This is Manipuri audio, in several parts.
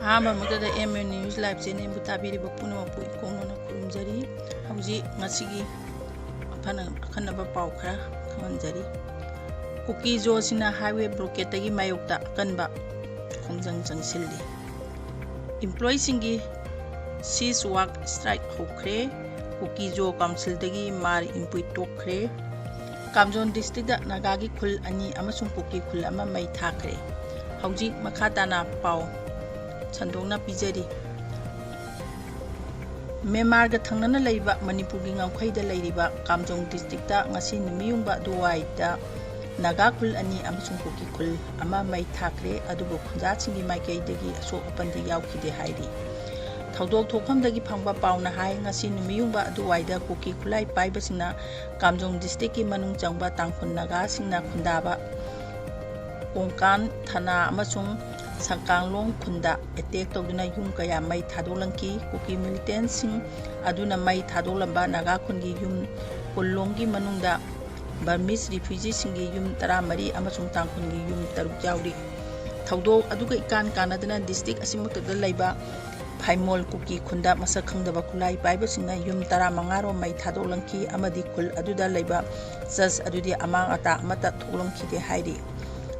ꯑꯍꯥꯟꯕꯃꯛꯇꯗ MA ꯅ꯭ꯌꯨꯁ ꯂꯥꯏꯚ ꯆꯦꯅꯦꯜꯕꯨ ꯇꯥꯕꯤꯔꯤꯕ ꯄꯨꯝꯅꯃꯛꯄꯨ ꯏꯀꯣꯡꯅꯅ ꯈꯨꯔꯨꯝꯖꯔꯤ꯫ ꯍꯧꯖꯤꯛ ꯉꯁꯤꯒꯤ ꯑꯈꯟꯅꯕ ꯄꯥꯎ ꯈꯔ ꯈꯪꯍꯟꯖꯔꯤ꯫ ꯀꯨꯀꯤ ꯖꯣꯁꯤꯅ ꯍꯥꯏꯋꯦ ꯕ꯭ꯂꯣꯀꯦꯠꯇꯒꯤ ꯃꯥꯌꯣꯛꯇ ꯑꯀꯟꯕ ꯈꯣꯡꯖꯪ ꯆꯪꯁꯤꯜꯂꯤ꯫ ꯏꯝꯄ꯭ꯂꯣꯌꯤꯁꯤꯡꯒꯤ ꯁꯤꯖ ꯋꯥꯛ ꯁ꯭ꯇ꯭ꯔꯥꯏꯛ ꯍꯧꯈ꯭ꯔꯦ꯫ ꯀꯨꯀꯤ ꯖꯣ ꯀꯥꯎꯟꯁꯤꯜꯗꯒꯤ ꯃꯥꯔ ꯏꯝꯄꯨꯏ ꯇꯣꯛꯈ꯭ꯔꯦ꯫ ꯀꯥꯝꯖꯣꯟ ꯗꯤꯁꯇ꯭ꯔꯤꯛꯇ ꯅꯥꯒꯥꯒꯤ ꯈꯨꯜ 2 ꯑꯃꯁꯨꯡ ꯀꯨꯀꯤ ꯈꯨꯜ 1 ꯃꯩ ꯊꯥꯈ꯭ꯔꯦ꯫ ꯍꯧꯖꯤꯛ ꯃꯈꯥ ꯇꯥꯅ ꯄꯥꯎ ꯁꯟꯗꯣꯛꯅ ꯄꯤꯖꯔꯤ꯫ ꯃ꯭ꯌꯥꯟꯃꯥꯔꯒ ꯊꯪꯅꯅ ꯂꯩꯕ ꯃꯅꯤꯄꯨꯔꯒꯤ ꯉꯝꯈꯩꯗ ꯂꯩꯔꯤꯕ ꯀꯥꯝꯖꯣꯡ ꯗꯤꯁꯇ꯭ꯔꯤꯛꯇ ꯉꯁꯤ ꯅꯨꯃꯤꯠꯌꯨꯡꯕ ꯑꯗꯨꯋꯥꯏꯗ ꯅꯥꯒꯥ ꯈꯨꯜ 2 ꯑꯃꯁꯨꯡ ꯀꯨꯀꯤ ꯈꯨꯜ 1 ꯃꯩ ꯊꯥꯈ꯭ꯔꯦ, ꯑꯗꯨꯕꯨ ꯈꯨꯟꯖꯥꯁꯤꯡꯒꯤ ꯃꯥꯏꯀꯩꯗꯒꯤ ꯑꯁꯣꯛ ꯑꯄꯟꯗꯤ ꯌꯥꯎꯈꯤꯗꯦ ꯍꯥꯏꯔꯤ꯫ ꯊꯧꯗꯣꯛ ꯊꯣꯛꯐꯝꯗꯒꯤ ꯐꯪꯕ ꯄꯥꯎꯅ ꯍꯥꯏ ꯉꯁꯤ ꯅꯨꯃꯤꯠꯌꯨꯡꯕ ꯑꯗꯨꯋꯥꯏꯗ ꯀꯨꯀꯤ ꯈꯨꯠꯂꯥꯏ ꯄꯥꯏꯕꯁꯤꯡꯅ ꯀꯥꯝꯖꯣꯡ ꯗꯤꯁꯇ꯭ꯔꯤꯛꯀꯤ ꯃꯅꯨꯡ ꯆꯪꯕ ꯇꯥꯡꯈꯨꯜ ꯅꯥꯒꯥꯁꯤꯡꯅ ꯈꯨꯟꯗꯥꯕ ꯀꯣꯡꯀꯥꯟ ꯊꯥꯅꯥ ꯑꯃꯁꯨꯡ ꯁꯪꯀꯥꯡꯂꯣꯡ ꯈꯨꯟꯗ ꯑꯦꯇꯦꯛ ꯇꯧꯗꯨꯅ ꯌꯨꯝ ꯀꯌꯥ ꯃꯩ ꯊꯥꯗꯣꯛꯂꯝꯈꯤ꯫ ꯀꯨꯀꯤ ꯃꯤꯂꯤꯇꯦꯟꯠꯁꯤꯡ ꯑꯗꯨꯅ ꯃꯩ ꯊꯥꯗꯣꯛꯂꯝꯕ ꯅꯥꯒꯥ ꯈꯨꯟꯒꯤ ꯌꯨꯝ ꯀꯨꯟꯂꯣꯝꯒꯤ ꯃꯅꯨꯡꯗ ꯕꯔꯃꯤꯖ ꯔꯤꯐ꯭ꯌꯨꯖꯤꯁꯤꯡꯒꯤ ꯌꯨꯝ 14 ꯑꯃꯁꯨꯡ ꯇꯥꯡꯈꯨꯜꯒꯤ ꯌꯨꯝ 6 ꯌꯥꯎꯔꯤ꯫ ꯊꯧꯗꯣꯛ ꯑꯗꯨꯒ ꯏꯀꯥꯟ ꯀꯥꯟꯅꯗꯅ ꯗꯤꯁꯇ꯭ꯔꯤꯛ ꯑꯁꯤꯃꯛꯇꯗ ꯂꯩꯕ ꯐꯥꯏꯃꯣꯜ ꯀꯨꯀꯤ ꯈꯨꯟꯗ ꯃꯁꯛ ꯈꯪꯗꯕ ꯈꯨꯠꯂꯥꯏ ꯄꯥꯏꯕꯁꯤꯡꯅ ꯌꯨꯝ 15ꯔꯣꯝ ꯃꯩ ꯊꯥꯗꯣꯛꯂꯝꯈꯤ ꯑꯃꯗꯤ ꯈꯨꯜ ꯑꯗꯨꯗ ꯂꯩꯕ ꯆꯔꯆ ꯑꯗꯨꯗꯤ ꯑꯃꯥꯡ ꯑꯇꯥ ꯑꯃꯠꯇ ꯊꯣꯛꯂꯝꯈꯤꯗꯦ ꯍꯥꯏꯔꯤ꯫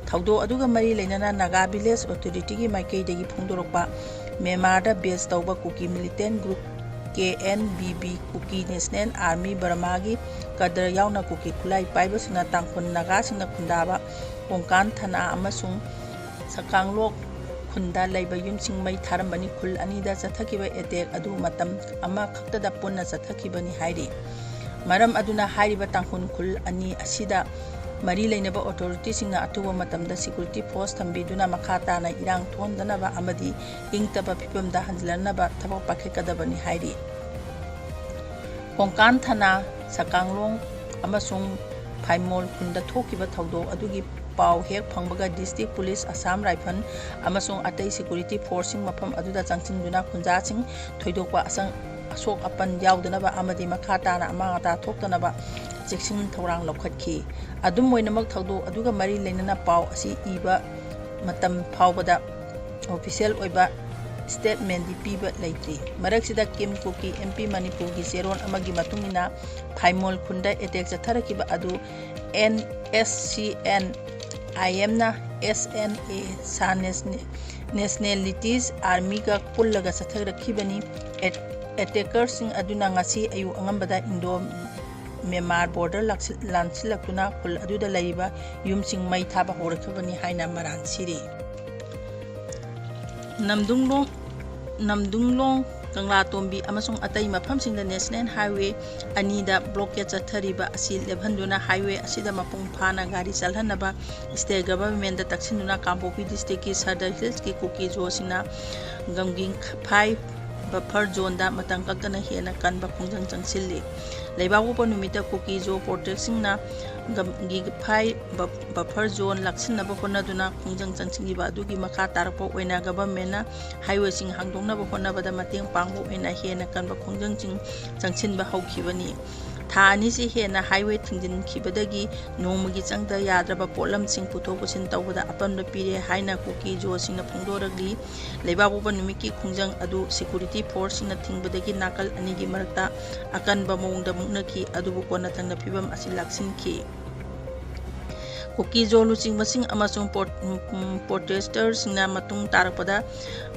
ꯊꯧꯗꯣꯛ ꯑꯗꯨꯒ ꯃꯔꯤ ꯂꯩꯅꯅ ꯅꯥꯒꯥ ꯚꯤꯂꯦꯖ ꯑꯣꯊꯣꯔꯤꯇꯤꯒꯤ ꯃꯥꯏꯀꯩꯗꯒꯤ ꯐꯣꯡꯗꯣꯔꯛꯄ ꯃ꯭ꯌꯥꯟꯃꯥꯔꯗ ꯕꯦꯖ ꯇꯧꯕ ꯀꯨꯀꯤ ꯃꯤꯂꯤꯇꯦꯟꯠ ꯒ꯭ꯔꯨꯞ KNBB ꯀꯨꯀꯤ ꯅꯦꯁꯅꯦꯜ ꯑꯥꯔꯃꯤ ꯕꯔꯃꯥꯒꯤ ꯀꯗꯔ ꯌꯥꯎꯅ ꯀꯨꯀꯤ ꯈꯨꯠꯂꯥꯏ ꯄꯥꯏꯕꯁꯤꯡꯅ ꯇꯥꯡꯈꯨꯜ ꯅꯥꯒꯥꯁꯤꯡꯅ ꯈꯨꯟꯗꯥꯕ ꯀꯣꯡꯀꯥꯟ ꯊꯥꯅꯥ ꯑꯃꯁꯨꯡ ꯁꯀꯥꯡꯂꯣꯛ ꯈꯨꯟꯗ ꯂꯩꯕ ꯌꯨꯝꯁꯤꯡ ꯃꯩ ꯊꯥꯔꯝꯕꯅꯤ꯫ ꯈꯨꯜ ꯑꯅꯤꯗ ꯆꯠꯊꯈꯤꯕ ꯑꯦꯇꯦꯛ ꯑꯗꯨ ꯃꯇꯝ ꯑꯃꯈꯛꯇꯗ ꯄꯨꯟꯅ ꯆꯠꯊꯈꯤꯕꯅꯤ ꯍꯥꯏꯔꯤ꯫ ꯃꯔꯝ ꯑꯗꯨꯅ ꯍꯥꯏꯔꯤꯕ ꯇꯥꯡꯈꯨꯜ ꯈꯨꯜ 2 ꯑꯁꯤꯗ ꯃꯔꯤ ꯂꯩꯅꯕ ꯑꯣꯊꯣꯔꯤꯇꯤꯁꯤꯡꯅ ꯑꯊꯨꯕ ꯃꯇꯝꯗ ꯁꯦꯀ꯭ꯌꯨꯔꯤꯇꯤ ꯐꯣꯔꯁ ꯊꯝꯕꯤꯗꯨꯅ ꯃꯈꯥ ꯇꯥꯅ ꯏꯔꯥꯡ ꯊꯣꯛꯍꯟꯗꯅꯕ ꯑꯃꯗꯤ ꯏꯪꯇꯞꯄ ꯐꯤꯚꯝꯗ ꯍꯟꯖꯤꯜꯍꯟꯅꯕ ꯊꯕꯛ ꯄꯥꯏꯈꯠꯀꯗꯕꯅꯤ ꯍꯥꯏꯔꯤ꯫ ꯀꯣꯡꯀꯥꯟ ꯊꯥꯅꯥ, ꯁꯀꯥꯡꯂꯣꯡ ꯑꯃꯁꯨꯡ ꯐꯥꯏꯃꯣꯜ ꯈꯨꯟꯗ ꯊꯣꯛꯈꯤꯕ ꯊꯧꯗꯣꯛ ꯑꯗꯨꯒꯤ ꯄꯥꯎ ꯍꯦꯛ ꯐꯪꯕꯒ ꯗꯤꯁꯇ꯭ꯔꯤꯛ ꯄꯨꯂꯤꯁ, ꯑꯁꯥꯝ ꯔꯥꯏꯐꯜ ꯑꯃꯁꯨꯡ ꯑꯇꯩ ꯁꯦꯀ꯭ꯌꯨꯔꯤꯇꯤ ꯐꯣꯔꯁꯁꯤꯡ ꯃꯐꯝ ꯑꯗꯨꯗ ꯆꯪꯁꯤꯟꯗꯨꯅ ꯈꯨꯟꯖꯥꯁꯤꯡ ꯊꯣꯏꯗꯣꯛꯄ ꯑꯁꯣꯛ ꯑꯄꯟ ꯌꯥꯎꯗꯅꯕ ꯑꯃꯗꯤ ꯃꯈꯥ ꯇꯥꯅ ꯑꯃꯥꯡ ꯑꯇꯥ ꯊꯣꯛꯇꯅꯕ ꯆꯦꯛꯁꯤꯟ ꯊꯧꯔꯥꯡ ꯂꯧꯈꯠꯈꯤ꯫ ꯑꯗꯨꯝ ꯑꯣꯏꯅꯃꯛ ꯊꯧꯗꯣꯛ ꯑꯗꯨꯒ ꯃꯔꯤ ꯂꯩꯅꯅ ꯄꯥꯎ ꯑꯁꯤ ꯏꯕ ꯃꯇꯝ ꯐꯥꯎꯕꯗ ꯑꯣꯐꯤꯁꯤꯌꯦꯜ ꯑꯣꯏꯕ ꯁ꯭ꯇꯦꯠꯃꯦꯟꯠꯗꯤ ꯄꯤꯕ ꯂꯩꯇ꯭ꯔꯤ꯫ ꯃꯔꯛꯁꯤꯗ ꯀꯤꯝ ꯀꯨꯀꯤ MP ꯃꯅꯤꯄꯨꯔꯒꯤ ꯆꯦꯔꯣꯜ ꯑꯃꯒꯤ ꯃꯇꯨꯡꯏꯟꯅ ꯐꯥꯏꯃꯣꯜ ꯈꯨꯟꯗ ꯑꯦꯇꯦꯛ ꯆꯠꯊꯔꯛꯈꯤꯕ ꯑꯗꯨ NSCN-IMꯅ SNA ꯁꯥ ꯅꯦꯁꯅꯦꯂꯤꯇꯤꯖ ꯑꯥꯔꯃꯤꯒ ꯄꯨꯜꯂꯒ ꯆꯠꯊꯔꯛꯈꯤꯕꯅꯤ꯫ ꯑꯦꯇꯦꯀꯔꯁꯤꯡ ꯑꯗꯨꯅ ꯉꯁꯤ ꯑꯌꯨꯛ ꯑꯉꯟꯕꯗ ꯏꯟꯗꯣ ꯃ꯭ꯌꯥꯟꯃꯥꯔ ꯕꯣꯔꯗꯔ ꯂꯥꯟꯁꯤꯜꯂꯛꯇꯨꯅ ꯈꯨꯜ ꯑꯗꯨꯗ ꯂꯩꯔꯤꯕ ꯌꯨꯝꯁꯤꯡ ꯃꯩ ꯊꯥꯕ ꯍꯧꯔꯛꯈꯤꯕꯅꯤ ꯍꯥꯏꯅ ꯃꯔꯥꯜ ꯁꯤꯔꯤ꯫ ꯅꯝꯗꯨꯡꯂꯣꯡ, ꯀꯪꯂꯥꯇꯣꯝꯕꯤ ꯑꯃꯁꯨꯡ ꯑꯇꯩ ꯃꯐꯝꯁꯤꯡꯗ ꯅꯦꯁꯅꯦꯜ ꯍꯥꯏꯋꯦ 2ꯗ ꯕ꯭ꯂꯣꯀꯦꯠ ꯆꯠꯊꯔꯤꯕ ꯑꯁꯤ ꯂꯦꯞꯍꯟꯗꯨꯅ ꯍꯥꯏꯋꯦ ꯑꯁꯤꯗ ꯃꯄꯨꯡ ꯐꯥꯅ ꯒꯥꯔꯤ ꯆꯠꯍꯟꯅꯕ ꯁ꯭ꯇꯦꯠ ꯒꯚꯔꯟꯃꯦꯟꯠꯗ ꯇꯛꯁꯤꯟꯗꯨꯅ ꯀꯥꯡꯄꯣꯛꯄꯤ ꯗꯤꯁꯇ꯭ꯔꯤꯛꯀꯤ ꯁꯗꯔ ꯍꯤꯜꯁꯀꯤ ꯀꯨꯀꯤ ꯖꯣꯁꯤꯡꯅ ꯒꯝꯒꯤꯐꯥꯏ ꯕꯐꯔ ꯖꯣꯟꯗ ꯃꯇꯝ ꯀꯛꯇꯅ ꯍꯦꯟꯅ ꯀꯟꯕ ꯈꯣꯡꯖꯪ ꯆꯪꯁꯤꯜꯂꯤ꯫ ꯂꯩꯕꯥꯛꯄꯣꯛꯄ ꯅꯨꯃꯤꯠꯇ ꯀꯨꯀꯤ ꯖꯣ ꯄ꯭ꯔꯣꯇꯦꯛꯇꯔꯁꯤꯡꯅ ꯒꯝꯒꯤꯐꯥꯏ ꯕꯐꯔ ꯖꯣꯟ ꯂꯥꯛꯁꯤꯟꯅꯕ ꯍꯣꯠꯅꯗꯨꯅ ꯈꯣꯡꯖꯪ ꯆꯪꯁꯤꯟꯈꯤꯕ ꯑꯗꯨꯒꯤ ꯃꯈꯥ ꯇꯥꯔꯛꯄ ꯑꯣꯏꯅ ꯒꯚꯔꯟꯃꯦꯟꯠꯅ ꯍꯥꯏꯋꯦꯁꯤꯡ ꯍꯥꯡꯗꯣꯛꯅꯕ ꯍꯣꯠꯅꯕꯗ ꯃꯇꯦꯡ ꯄꯥꯡꯕ ꯑꯣꯏꯅ ꯍꯦꯟꯅ ꯀꯟꯕ ꯈꯣꯡꯖꯪꯁꯤꯡ ꯆꯪꯁꯤꯟꯕ ꯍꯧꯈꯤꯕꯅꯤ꯫ ꯊꯥ 2ꯁꯤ ꯍꯦꯟꯅ ꯍꯥꯏꯋꯦ ꯊꯤꯡꯖꯤꯟꯈꯤꯕꯗꯒꯤ ꯅꯣꯡꯃꯒꯤ ꯆꯪꯗ ꯌꯥꯗ꯭ꯔꯕ ꯄꯣꯠꯂꯝꯁꯤꯡ ꯄꯨꯊꯣꯛ ꯄꯨꯁꯤꯟ ꯇꯧꯕꯗ ꯑꯄꯟꯕ ꯄꯤꯔꯦ ꯍꯥꯏꯅ ꯀꯨꯀꯤ ꯖꯣꯁꯤꯡꯅ ꯐꯣꯡꯗꯣꯔꯛꯂꯤ꯫ ꯂꯩꯕꯥꯛꯄꯣꯛꯄ ꯅꯨꯃꯤꯠꯀꯤ ꯈꯣꯡꯖꯪ ꯑꯗꯨ ꯁꯦꯀ꯭ꯌꯨꯔꯤꯇꯤ ꯐꯣꯔꯁꯁꯤꯡꯅ ꯊꯤꯡꯕꯗꯒꯤ ꯅꯥꯀꯜ ꯑꯅꯤꯒꯤ ꯃꯔꯛꯇ ꯑꯀꯟꯕ ꯃꯑꯣꯡꯗ ꯃꯨꯛꯅꯈꯤ, ꯑꯗꯨꯕꯨ ꯀꯣꯟꯅꯊꯪꯗ ꯐꯤꯚꯝ ꯑꯁꯤ ꯂꯥꯛꯁꯤꯟꯈꯤ꯫ ꯀꯨꯀꯤ ꯖꯣ ꯂꯨꯆꯤꯡꯕꯁꯤꯡ ꯑꯃꯁꯨꯡ ꯄ꯭ꯔꯣꯇꯦꯁꯇꯔꯁꯤꯡꯅ ꯃꯇꯨꯡ ꯇꯥꯔꯛꯄꯗ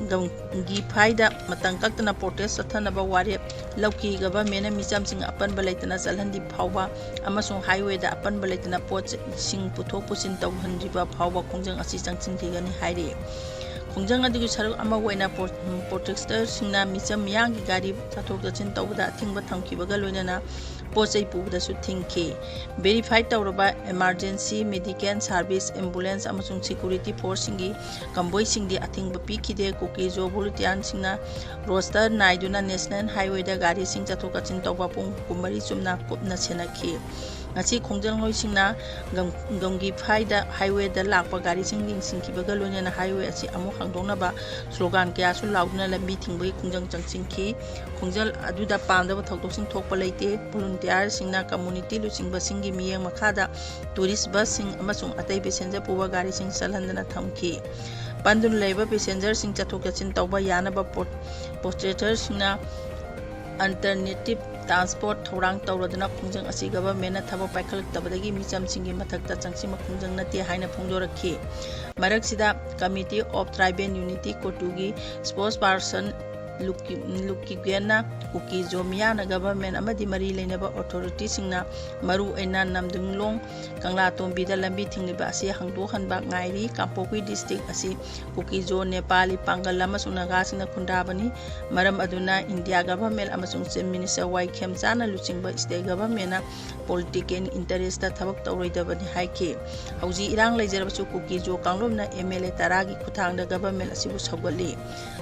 ꯒꯝꯒꯤꯐꯥꯏꯗ ꯃꯇꯝ ꯀꯛꯇꯅ ꯄ꯭ꯔꯣꯇꯦꯁ ꯆꯠꯊꯅꯕ ꯋꯥꯔꯦꯞ ꯂꯧꯈꯤ꯫ ꯒꯚꯔꯟꯃꯦꯟꯠꯅ ꯃꯤꯆꯝꯁꯤꯡ ꯑꯄꯟꯕ ꯂꯩꯇꯅ ꯆꯠꯍꯟꯗ꯭ꯔꯤ ꯐꯥꯎꯕ ꯑꯃꯁꯨꯡ ꯍꯥꯏꯋꯦꯗ ꯑꯄꯟꯕ ꯂꯩꯇꯅ ꯄꯣꯠꯁꯤꯡ ꯄꯨꯊꯣꯛ ꯄꯨꯁꯤꯟ ꯇꯧꯍꯟꯗ꯭ꯔꯤꯕ ꯐꯥꯎꯕ ꯈꯣꯡꯖꯪ ꯑꯁꯤ ꯆꯪꯁꯤꯟꯈꯤꯒꯅꯤ ꯍꯥꯏꯔꯤ꯫ ꯈꯣꯡꯖꯪ ꯑꯗꯨꯒꯤ ꯁꯔꯨꯛ ꯑꯃ ꯑꯣꯏꯅ ꯄ꯭ꯔꯣꯇꯦꯁꯇꯔꯁꯤꯡꯅ ꯃꯤꯆꯝ ꯃꯤꯌꯥꯝꯒꯤ ꯒꯥꯔꯤ ꯆꯠꯊꯣꯛ ꯆꯠꯁꯤꯟ ꯇꯧꯕꯗ ꯑꯊꯤꯡꯕ ꯊꯝꯈꯤꯕꯒ ꯂꯣꯏꯅꯅ ꯄꯣꯠꯆꯩ ꯄꯨꯕꯗꯁꯨ ꯊꯤꯡꯈꯤ꯫ ꯚꯦꯔꯤꯐꯥꯏꯗ ꯇꯧꯔꯕ ꯑꯦꯃꯔꯖꯦꯟꯁꯤ ꯃꯦꯗꯤꯀꯦꯜ ꯁꯥꯔꯚꯤꯁ, ꯑꯦꯝꯕꯨꯂꯦꯟꯁ ꯑꯃꯁꯨꯡ ꯁꯦꯀ꯭ꯌꯨꯔꯤꯇꯤ ꯐꯣꯔꯁꯁꯤꯡꯒꯤ ꯀꯝꯚꯣꯏꯁꯤꯡꯗꯤ ꯑꯊꯤꯡꯕ ꯄꯤꯈꯤꯗꯦ꯫ ꯀꯨꯀꯤ ꯖꯣ ꯚꯣꯂꯨꯟꯇꯤꯌꯔꯁꯤꯡꯅ ꯔꯣꯁꯇꯔ ꯅꯥꯏꯗꯨꯅ ꯅꯦꯁꯅꯦꯜ ꯍꯥꯏꯋꯦꯗ ꯒꯥꯔꯤꯁꯤꯡ ꯆꯠꯊꯣꯛ ꯆꯠꯁꯤꯟ ꯇꯧꯕ ꯄꯨꯡ 24 ꯆꯨꯞꯅ ꯀꯨꯞꯅ ꯁꯦꯟꯅꯈꯤ꯫ ꯉꯁꯤ ꯈꯣꯡꯖꯪꯂꯣꯏꯁꯤꯡꯅ ꯒꯝꯒꯤꯐꯥꯏꯗ ꯍꯥꯏꯋꯦꯗ ꯂꯥꯛꯄ ꯒꯥꯔꯤꯁꯤꯡ ꯌꯦꯡꯁꯤꯟꯈꯤꯕꯒ ꯂꯣꯏꯅꯅ ꯍꯥꯏꯋꯦ ꯑꯁꯤ ꯑꯃꯨꯛ ꯍꯥꯡꯗꯣꯛꯅꯕ ꯁ꯭ꯂꯣꯒꯥꯟ ꯀꯌꯥꯁꯨ ꯂꯥꯎꯗꯨꯅ ꯂꯝꯕꯤ ꯊꯤꯡꯕꯒꯤ ꯈꯣꯡꯖꯪ ꯆꯪꯁꯤꯟꯈꯤ꯫ ꯈꯣꯡꯖꯪ ꯑꯗꯨꯗ ꯄꯥꯝꯗꯕ ꯊꯧꯗꯣꯛꯁꯤꯡ ꯊꯣꯛꯄ ꯂꯩꯇꯦ꯫ ꯚꯣꯂꯨꯟꯇꯤꯌꯔꯁꯤꯡꯅ ꯀꯝꯃ꯭ꯌꯨꯅꯤꯇꯤ ꯂꯨꯆꯤꯡꯕꯁꯤꯡꯒꯤ ꯃꯤꯠꯌꯦꯡ ꯃꯈꯥꯗ ꯇꯨꯔꯤꯁꯠ ꯕꯁꯁꯤꯡ ꯑꯃꯁꯨꯡ ꯑꯇꯩ ꯄꯦꯁꯦꯟꯖꯔ ꯄꯨꯕ ꯒꯥꯔꯤꯁꯤꯡ ꯆꯠꯍꯟꯗꯅ ꯊꯝꯈꯤ꯫ ꯄꯥꯟꯗꯨꯅ ꯂꯩꯕ ꯄꯦꯁꯦꯟꯖꯔꯁꯤꯡ ꯆꯠꯊꯣꯛ ꯆꯠꯁꯤꯟ ꯇꯧꯕ ꯌꯥꯅꯕ ꯄꯣꯁꯇꯦꯇꯔꯁꯤꯡꯅ ꯑꯜꯇꯔꯅꯦꯇꯤꯚ ꯇ꯭ꯔꯥꯟꯁꯄꯣꯔꯠ ꯊꯧꯔꯥꯡ ꯇꯧꯔꯗꯨꯅ ꯈꯣꯡꯖꯪ ꯑꯁꯤ ꯒꯚꯔꯟꯃꯦꯟꯠꯅ ꯊꯕꯛ ꯄꯥꯏꯈꯠꯂꯛꯇꯕꯗꯒꯤ ꯃꯤꯆꯝꯁꯤꯡꯒꯤ ꯃꯊꯛꯇ ꯆꯪꯁꯤꯟꯕ ꯈꯣꯡꯖꯪ ꯅꯠꯇꯦ ꯍꯥꯏꯅ ꯐꯣꯡꯗꯣꯔꯛꯈꯤ꯫ ꯃꯔꯛꯁꯤꯗ ꯀꯃꯤꯇꯤ ꯑꯣꯐ ꯇ꯭ꯔꯥꯏꯕꯦꯜ ꯌꯨꯅꯤꯇꯤ ꯀꯣꯇꯨꯒꯤ ꯁ꯭ꯄꯣꯛꯁꯄꯔꯁꯟ ꯂꯨꯀꯤꯒ꯭ꯋꯦꯟꯅ ꯀꯨꯀꯤ-ꯖꯣ ꯃꯤꯌꯥꯝꯅ ꯒꯚꯔꯟꯃꯦꯟꯠ ꯑꯃꯗꯤ ꯃꯔꯤ ꯂꯩꯅꯕ ꯑꯣꯊꯣꯔꯤꯇꯤꯁꯤꯡꯅ ꯃꯔꯨꯑꯣꯏꯅ ꯅꯝꯗꯤꯡꯂꯣꯡ ꯀꯪꯂꯥꯇꯣꯝꯕꯤꯗ ꯂꯝꯕꯤ ꯊꯤꯡꯂꯤꯕ ꯑꯁꯤ ꯍꯥꯡꯗꯣꯛꯍꯟꯕ ꯉꯥꯏꯔꯤ꯫ ꯀꯥꯡꯄꯣꯛꯄꯤ ꯗꯤꯁꯇ꯭ꯔꯤꯛ ꯑꯁꯤ ꯀꯨꯀꯤ-ꯖꯣ, ꯅꯦꯄꯥꯂꯤ, ꯄꯥꯡꯒꯜ ꯑꯃꯁꯨꯡ ꯅꯥꯒꯥꯁꯤꯡꯅ ꯈꯨꯟꯗꯥꯕꯅꯤ꯫ ꯃꯔꯝ ꯑꯗꯨꯅ ꯏꯟꯗꯤꯌꯥ ꯒꯚꯔꯟꯃꯦꯟꯠ ꯑꯃꯁꯨꯡ ꯆꯤꯐ ꯃꯤꯅꯤꯁꯇꯔ ꯋꯥꯏ ꯈꯦꯝꯆꯥꯟꯅ ꯂꯨꯆꯤꯡꯕ ꯁ꯭ꯇꯦꯠ ꯒꯚꯔꯟꯃꯦꯟꯠꯅ ꯄꯣꯂꯤꯇꯤꯀꯦꯜ ꯏꯟꯇꯔꯦꯁꯇ ꯊꯕꯛ ꯇꯧꯔꯣꯏꯗꯕꯅꯤ ꯍꯥꯏꯈꯤ꯫ ꯍꯧꯖꯤꯛ ꯏꯔꯥꯡ ꯂꯩꯖꯔꯕꯁꯨ ꯀꯨꯀꯤ-ꯖꯣ ꯀꯥꯡꯂꯨꯞꯅ MLA 10ꯒꯤ ꯈꯨꯠꯊꯥꯡꯗ ꯒꯚꯔꯟꯃꯦꯟꯠ ꯑꯁꯤꯕꯨ ꯁꯧꯒꯠꯂꯤ꯫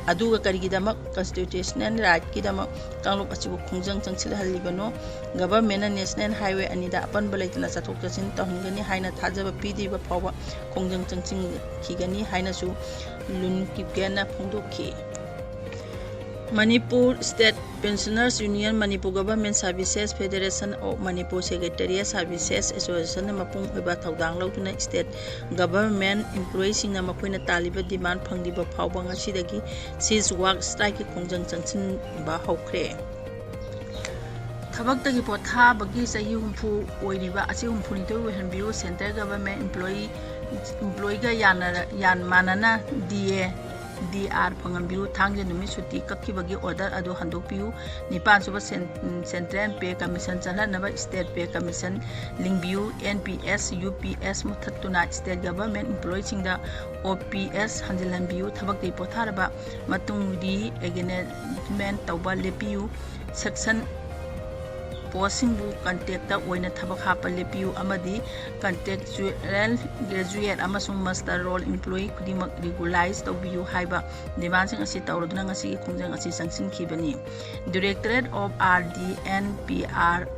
ꯑꯗꯨꯒ ꯀꯔꯤꯒꯤꯗꯃꯛ ꯀꯟꯁꯇꯤꯇ꯭ꯌꯨꯁꯅꯦꯜ ꯔꯥꯏꯠꯀꯤꯗꯃꯛ ꯀꯥꯡꯂꯨꯞ ꯑꯁꯤꯕꯨ ꯈꯣꯡꯖꯪ ꯆꯪꯁꯤꯜꯍꯜꯂꯤꯕꯅꯣ? ꯒꯚꯔꯟꯃꯦꯟꯠꯅ ꯅꯦꯁꯅꯦꯜ ꯍꯥꯏꯋꯦ ꯑꯅꯤꯗ ꯑꯄꯟꯕ ꯂꯩꯇꯅ ꯆꯠꯊꯣꯛ ꯆꯠꯁꯤꯟ ꯇꯧꯍꯟꯒꯅꯤ ꯍꯥꯏꯅ ꯊꯥꯖꯕ ꯄꯤꯗ꯭ꯔꯤꯕ ꯐꯥꯎꯕ ꯈꯣꯡꯖꯪ ꯆꯪꯁꯤꯟꯈꯤꯒꯅꯤ ꯍꯥꯏꯅꯁꯨ ꯂꯨꯀꯤꯒ꯭ꯋꯦꯟꯅ ꯐꯣꯡꯗꯣꯛꯈꯤ꯫ Manipur state pensioners union, Manipur government services federation of Manipur, secretariat services ꯑꯦꯁꯣꯁꯤꯌꯦꯁꯟꯅ ꯃꯄꯨꯡ ꯑꯣꯏꯕ ꯊꯧꯗꯥꯡ ꯂꯧꯗꯨꯅ ꯁ꯭ꯇꯦꯠ ꯒꯚꯔꯟꯃꯦꯟꯠ ꯏꯝꯄ꯭ꯂꯣꯌꯤꯁꯤꯡꯅ ꯃꯈꯣꯏꯅ ꯇꯥꯜꯂꯤꯕ ꯗꯤꯃꯥꯟ ꯐꯪꯗ꯭ꯔꯤꯕ ꯐꯥꯎꯕ ꯉꯁꯤꯗꯒꯤ ꯁꯤꯖ ꯋꯥꯔꯛ ꯁ꯭ꯇ꯭ꯔꯥꯏꯛꯀꯤ ꯈꯣꯡꯖꯪ ꯆꯪꯁꯤꯟꯕ ꯍꯧꯈ꯭ꯔꯦ꯫ ꯊꯕꯛꯇꯒꯤ ꯄꯣꯠꯊꯥꯕꯒꯤ ꯆꯍꯤ 60 ꯑꯣꯏꯔꯤꯕ ꯑꯁꯤ 62 ꯑꯣꯏꯍꯟꯕꯤꯌꯨ꯫ ꯁꯦꯟꯇ꯭ꯔꯦꯜ ꯒꯚꯔꯟꯃꯦꯟꯠ ꯏꯝꯄ꯭ꯂꯣꯌꯤꯒ ꯃꯥꯟꯅꯅ DA/DR ꯐꯪꯍꯟꯕꯤꯌꯨ꯫ ꯊꯥꯡꯖ ꯅꯨꯃꯤꯠ ꯁꯨꯇꯤ ꯀꯛꯈꯤꯕꯒꯤ ꯑꯣꯔꯗꯔ ꯑꯗꯨ ꯍꯟꯗꯣꯛꯄꯤꯌꯨ꯫ 9ꯁꯨꯕ ꯁꯦꯟꯇ꯭ꯔꯦꯜ ꯄꯦ ꯀꯃꯤꯁꯟ ꯆꯠꯍꯟꯅꯕ ꯁ꯭ꯇꯦꯠ ꯄꯦ ꯀꯃꯤꯁꯟ ꯂꯤꯡꯕꯤꯌꯨ꯫ NPS, UPS ꯃꯨꯠꯊꯠꯇꯨꯅ ꯁ꯭ꯇꯦꯠ ꯒꯚꯔꯟꯃꯦꯟꯠ ꯏꯝꯄ꯭ꯂꯣꯌꯤꯁꯤꯡꯗ OPS ꯍꯟꯖꯤꯜꯍꯟꯕꯤꯌꯨ꯫ ꯊꯕꯛꯇꯒꯤ ꯄꯣꯠꯊꯥꯔꯕ ꯃꯇꯨꯡ ꯔꯤ-ꯑꯦꯡꯒꯦꯖꯃꯦꯟꯠ ꯇꯧꯕ ꯂꯦꯞꯄꯤꯌꯨ꯫ ꯁꯦꯛꯁꯟ ꯄꯣꯁꯠꯁꯤꯡꯕꯨ ꯀꯟꯇꯦꯛꯇ ꯑꯣꯏꯅ ꯊꯕꯛ ꯍꯥꯞꯄ ꯂꯦꯞꯄꯤꯌꯨ ꯑꯃꯗꯤ ꯀꯟꯇ꯭ꯔꯦꯛꯆꯨꯑꯦꯜ, ꯒ꯭ꯔꯦꯖꯨꯑꯦꯠ ꯑꯃꯁꯨꯡ ꯃꯁꯇꯔ ꯔꯣꯜ ꯏꯝꯄ꯭ꯂꯣꯌꯤ ꯈꯨꯗꯤꯡꯃꯛ ꯔꯤꯒꯨꯂꯔꯥꯏꯖ ꯇꯧꯕꯤꯌꯨ ꯍꯥꯏꯕ ꯗꯤꯃꯥꯟꯁꯤꯡ ꯑꯁꯤ ꯇꯧꯔꯗꯨꯅ ꯉꯁꯤꯒꯤ ꯈꯣꯡꯖꯪ ꯑꯁꯤ ꯆꯪꯁꯤꯟꯈꯤꯕꯅꯤ꯫ Directorate of RD&PRS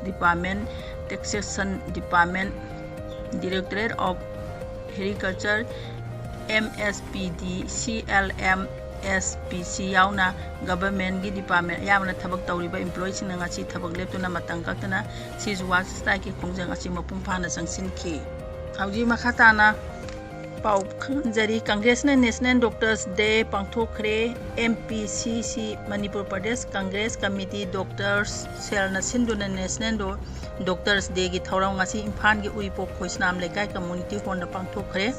department, taxation department, directorate of horticulture, MSPD, CLM, SPC ꯌꯥꯎꯅ ꯒꯚꯔꯟꯃꯦꯟꯠꯀꯤ ꯗꯤꯄꯥꯔꯠꯃꯦꯟꯠ ꯑꯌꯥꯝꯕꯅ ꯊꯕꯛ ꯇꯧꯔꯤꯕ ꯏꯝꯄ꯭ꯂꯣꯌꯤꯁꯤꯡꯅ ꯉꯁꯤ ꯊꯕꯛ ꯂꯦꯞꯇꯨꯅ ꯃꯇꯝ ꯀꯛꯇꯅ ꯁꯤꯖ ꯋꯥꯔꯛ ꯁ꯭ꯇ꯭ꯔꯥꯏꯛꯀꯤ ꯈꯣꯡꯖꯪ ꯑꯁꯤ ꯃꯄꯨꯡ ꯐꯥꯅ ꯆꯪꯁꯤꯟꯈꯤ꯫ ꯍꯧꯖꯤꯛ ꯃꯈꯥ ꯇꯥꯅ ꯄꯥꯎ ꯈꯪꯍꯟꯖꯔꯤ꯫ ꯀꯪꯒ꯭ꯔꯦꯁꯅ ꯅꯦꯁꯅꯦꯜ ꯗꯣꯛꯇꯔꯁ ꯗꯦ ꯄꯥꯡꯊꯣꯛꯈ꯭ꯔꯦ꯫ MPCC Manipur Pradesh Congress committee doctors ꯁꯦꯜꯅ ꯁꯤꯟꯗꯨꯅ ꯅꯦꯁꯅꯦꯜ ꯗꯣꯛꯇꯔꯁ ꯗꯦꯒꯤ ꯊꯧꯔꯝ ꯉꯁꯤ ꯏꯝꯐꯥꯜꯒꯤ ꯎꯔꯤꯄꯣꯛ ꯈꯣꯏꯁꯅꯥꯝ ꯂꯩꯀꯥꯏ ꯀꯝꯃ꯭ꯌꯨꯅꯤꯇꯤ ꯍꯣꯜꯗ ꯄꯥꯡꯊꯣꯛꯈ꯭ꯔꯦ꯫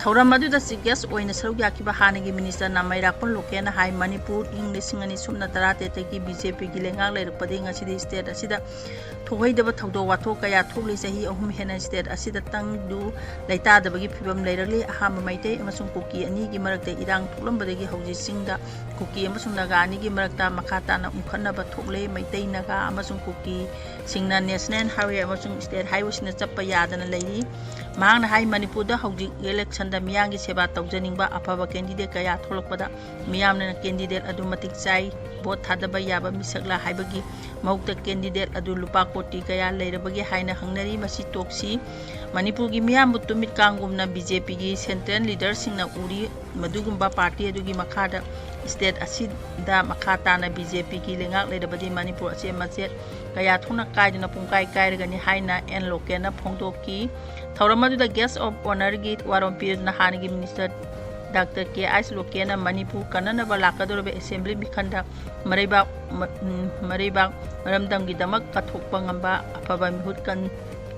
ꯊꯧꯔꯝ ꯑꯗꯨꯗ ꯆꯤꯐ ꯒꯦꯁꯠ ꯑꯣꯏꯅ ꯁꯔꯨꯛ ꯌꯥꯈꯤꯕ ꯍꯥꯟꯅꯒꯤ ꯃꯤꯅꯤꯁꯇꯔ ꯅꯥꯃꯩꯔꯥꯛꯄꯝ ꯂꯣꯀꯦꯟꯅ ꯍꯥꯏ ꯃꯅꯤꯄꯨꯔ ꯏꯪ 2018ꯗꯒꯤ BJPꯒꯤ ꯂꯩꯉꯥꯛ ꯂꯩꯔꯛꯄꯗꯒꯤ ꯉꯁꯤꯗꯤ ꯁ꯭ꯇꯦꯠ ꯑꯁꯤꯗ ꯊꯣꯛꯍꯩꯗꯕ ꯊꯧꯗꯣꯛ ꯋꯥꯊꯣꯛ ꯀꯌꯥ ꯊꯣꯛꯂꯤ꯫ ꯆꯍꯤ 3 ꯍꯦꯟꯅ ꯁ꯭ꯇꯦꯠ ꯑꯁꯤꯗ ꯇꯪꯗꯨ ꯂꯩꯇꯥꯗꯕꯒꯤ ꯐꯤꯚꯝ ꯂꯩꯔꯛꯂꯤ꯫ ꯑꯍꯥꯟꯕ ꯃꯩꯇꯩ ꯑꯃꯁꯨꯡ ꯀꯨꯀꯤ ꯑꯅꯤꯒꯤ ꯃꯔꯛꯇ ꯏꯔꯥꯡ ꯊꯣꯛꯂꯝꯕꯗꯒꯤ ꯍꯧꯖꯤꯛ ꯆꯤꯡꯗ ꯀꯨꯀꯤ ꯑꯃꯁꯨꯡ ꯅꯥꯒꯥ ꯑꯅꯤꯒꯤ ꯃꯔꯛꯇ ꯃꯈꯥ ꯇꯥꯅ ꯎꯪꯈꯠꯅꯕ ꯊꯣꯛꯂꯦ꯫ ꯃꯩꯇꯩ, ꯅꯥꯒꯥ ꯑꯃꯁꯨꯡ ꯀꯨꯀꯤꯁꯤꯡꯅ ꯅꯦꯁꯅꯦꯜ ꯍꯥꯏꯋꯦ ꯑꯃꯁꯨꯡ ꯁ꯭ꯇꯦꯠ ꯍꯥꯏꯋꯦꯁꯤꯡꯗ ꯆꯠꯄ ꯌꯥꯗꯅ ꯂꯩꯔꯤ꯫ ꯃꯍꯥꯛꯅ ꯍꯥꯏ ꯃꯅꯤꯄꯨꯔꯗ ꯍꯧꯖꯤꯛ ꯏꯂꯦꯛꯁꯟꯗ ꯃꯤꯌꯥꯝꯒꯤ ꯁꯦꯕꯥ ꯇꯧꯖꯅꯤꯡꯕ ꯑꯐꯕ ꯀꯦꯟꯗꯤꯗꯦꯠ ꯀꯌꯥ ꯊꯣꯛꯂꯛꯄꯗ ꯃꯤꯌꯥꯝꯅ ꯀꯦꯟꯗꯤꯗꯦꯠ ꯑꯗꯨ ꯃꯇꯤꯛ ꯆꯥꯏ, ꯚꯣꯠ ꯊꯥꯗꯕ ꯌꯥꯕ ꯃꯤꯁꯛꯂ ꯍꯥꯏꯕꯒꯤ ꯃꯍꯨꯠꯇ ꯀꯦꯟꯗꯤꯗꯦꯠ ꯑꯗꯨ ꯂꯨꯄꯥ ꯀꯣꯇꯤ ꯀꯌꯥ ꯂꯩꯔꯕꯒꯦ ꯍꯥꯏꯅ ꯍꯪꯅꯔꯤ꯫ ꯃꯁꯤ ꯇꯣꯛꯁꯤ꯫ ꯃꯅꯤꯄꯨꯔꯒꯤ ꯃꯤꯌꯥꯝꯕꯨ ꯇꯨꯃꯤꯠ ꯀꯥꯡꯒꯨꯝꯅ BJPꯒꯤ ꯁꯦꯟꯇ꯭ꯔꯦꯜ ꯂꯤꯗꯔꯁꯤꯡꯅ ꯎꯔꯤ꯫ ꯃꯗꯨꯒꯨꯝꯕ ꯄꯥꯔꯇꯤ ꯑꯗꯨꯒꯤ ꯃꯈꯥꯗ ꯁ꯭ꯇꯦꯠ ꯑꯁꯤꯗ ꯃꯈꯥ ꯇꯥꯅ BJPꯒꯤ ꯂꯩꯉꯥꯛ ꯂꯩꯔꯕꯗꯤ ꯃꯅꯤꯄꯨꯔ ꯑꯁꯤ ꯃꯆꯦꯠ ꯀꯌꯥ ꯊꯣꯛꯅ ꯀꯥꯏꯗꯨꯅ ꯄꯨꯡꯀꯥꯏ ꯀꯥꯏꯔꯒꯅꯤ ꯍꯥꯏꯅ N. ꯂꯣꯀꯦꯟꯅ ꯐꯣꯡꯗꯣꯛꯈꯤ꯫ ꯊꯧꯔꯝ ꯑꯗꯨꯗ ꯒꯦꯁꯠ ꯑꯣꯐ ꯑꯣꯅꯔꯒꯤ ꯋꯥꯔꯣꯜ ꯄꯤꯔꯗꯨꯅ ꯍꯥꯟꯅꯒꯤ ꯃꯤꯅꯤꯁꯇꯔ ꯗꯥꯛꯇꯔ K.I. ꯂꯣꯀꯦꯟꯅ ꯃꯅꯤꯄꯨꯔ ꯀꯟꯅꯅꯕ ꯂꯥꯛꯀꯗꯧꯔꯤꯕ ꯑꯦꯁꯦꯝꯕ꯭ꯂꯤ ꯃꯤꯈꯜꯗ ꯃꯔꯩꯕꯥꯛ ꯃꯔꯝꯗꯝꯒꯤꯗꯃꯛ ꯀꯠꯊꯣꯛꯄ ꯉꯝꯕ ꯑꯐꯕ ꯃꯤꯍꯨꯠ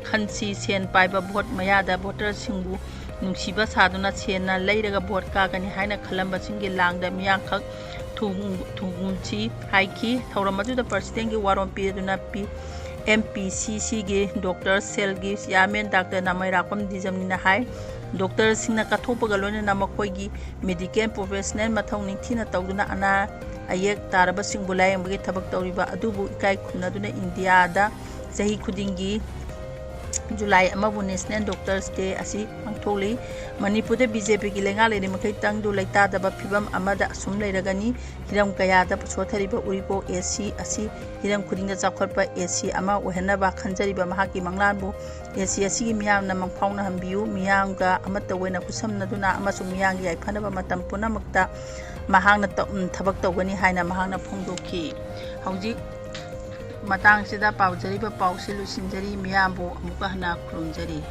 ꯈꯟꯁꯤ꯫ ꯁꯦꯟ ꯄꯥꯏꯕ ꯚꯣꯠ ꯃꯌꯥꯗ ꯚꯣꯇꯔꯁꯤꯡꯕꯨ ꯅꯨꯡꯁꯤꯕ ꯁꯥꯗꯨꯅ ꯁꯦꯟꯅ ꯂꯩꯔꯒ ꯚꯣꯠ ꯀꯥꯒꯅꯤ ꯍꯥꯏꯅ ꯈꯜꯂꯝꯕꯁꯤꯡꯒꯤ ꯂꯥꯡꯗ ꯃꯤꯌꯥꯝꯈꯛ ꯊꯨꯡꯒꯨꯝꯁꯤ ꯍꯥꯏꯈꯤ꯫ ꯊꯧꯔꯝ ꯑꯗꯨꯗ ꯄ꯭ꯔꯁꯤꯗꯦꯟꯠꯀꯤ ꯋꯥꯔꯣꯜ ꯄꯤꯔꯗꯨꯅ MPCCꯒꯤ ꯗꯣꯛꯇꯔ ꯁꯦꯜꯒꯤ ꯆꯤꯌꯥꯔꯃꯦꯟ ꯗꯥꯛꯇꯔ ꯅꯥꯃꯩꯔꯥꯛꯄꯝ ꯗꯤꯖꯝꯅꯤꯅ ꯍꯥꯏ ꯗꯣꯛꯇꯔꯁꯤꯡꯅ ꯀꯠꯊꯣꯛꯄꯒ ꯂꯣꯏꯅꯅ ꯃꯈꯣꯏꯒꯤ ꯃꯦꯗꯤꯀꯦꯜ ꯄ꯭ꯔꯣꯐꯦꯁꯅꯦꯜ ꯃꯊꯧ ꯅꯤꯡꯊꯤꯅ ꯇꯧꯗꯨꯅ ꯑꯅꯥ ꯑꯌꯦꯛ ꯇꯥꯔꯕꯁꯤꯡꯕꯨ ꯂꯥꯌꯦꯡꯕꯒꯤ ꯊꯕꯛ ꯇꯧꯔꯤꯕ ꯑꯗꯨꯕꯨ ꯏꯀꯥꯏ ꯈꯨꯝꯅꯗꯨꯅ ꯏꯟꯗꯤꯌꯥꯗ ꯆꯍꯤ ꯈꯨꯗꯤꯡꯒꯤ ꯖꯨꯂꯥꯏ 1ꯕꯨ ꯅꯦꯁꯅꯦꯜ ꯗꯣꯛꯇꯔꯁ ꯗꯦ ꯑꯁꯤ ꯄꯥꯡꯊꯣꯛꯂꯤ꯫ ꯃꯅꯤꯄꯨꯔꯗ BJPꯒꯤ ꯂꯩꯉꯥꯛ ꯂꯩꯔꯤꯃꯈꯩ ꯇꯪꯗꯨ ꯂꯩꯇꯥꯗꯕ ꯐꯤꯚꯝ ꯑꯃꯗ ꯑꯁꯨꯝ ꯂꯩꯔꯒꯅꯤ꯫ ꯍꯤꯔꯝ ꯀꯌꯥꯗ ꯁꯣꯊꯔꯤꯕ ꯎꯔꯤꯄꯣꯛ AC ꯑꯁꯤ ꯍꯤꯔꯝꯈꯨꯗꯤꯡꯗ ꯆꯥꯎꯈꯠꯄ AC ꯑꯃ ꯑꯣꯏꯍꯟꯅꯕ ꯈꯟꯖꯔꯤꯕ ꯃꯍꯥꯛꯀꯤ ꯃꯪꯂꯥꯟꯕꯨ AC ꯑꯁꯤꯒꯤ ꯃꯤꯌꯥꯝꯅ ꯃꯪꯐꯥꯎꯅꯍꯟꯕꯤꯌꯨ꯫ ꯃꯤꯌꯥꯝꯒ ꯑꯃꯠꯇ ꯑꯣꯏꯅ ꯈꯨꯠꯁꯝꯅꯗꯨꯅ ꯑꯃꯁꯨꯡ ꯃꯤꯌꯥꯝꯒꯤ ꯌꯥꯏꯐꯅꯕ ꯃꯇꯝ ꯄꯨꯝꯅꯃꯛꯇ ꯃꯍꯥꯛꯅ ꯊꯕꯛ ꯇꯧꯒꯅꯤ ꯍꯥꯏꯅ ꯃꯍꯥꯛꯅ ꯐꯣꯡꯗꯣꯛꯈꯤ꯫ ꯍꯧꯖꯤꯛ ꯃꯇꯥꯡꯁꯤꯗ ꯄꯥꯎꯖꯔꯤꯕ ꯄꯥꯎꯁꯤ ꯂꯣꯏꯁꯤꯟꯖꯔꯤ꯫ ꯃꯤꯌꯥꯝꯕꯨ ꯑꯃꯨꯛꯀ ꯍꯟꯅ ꯈꯨꯔꯨꯝꯖꯔꯤ꯫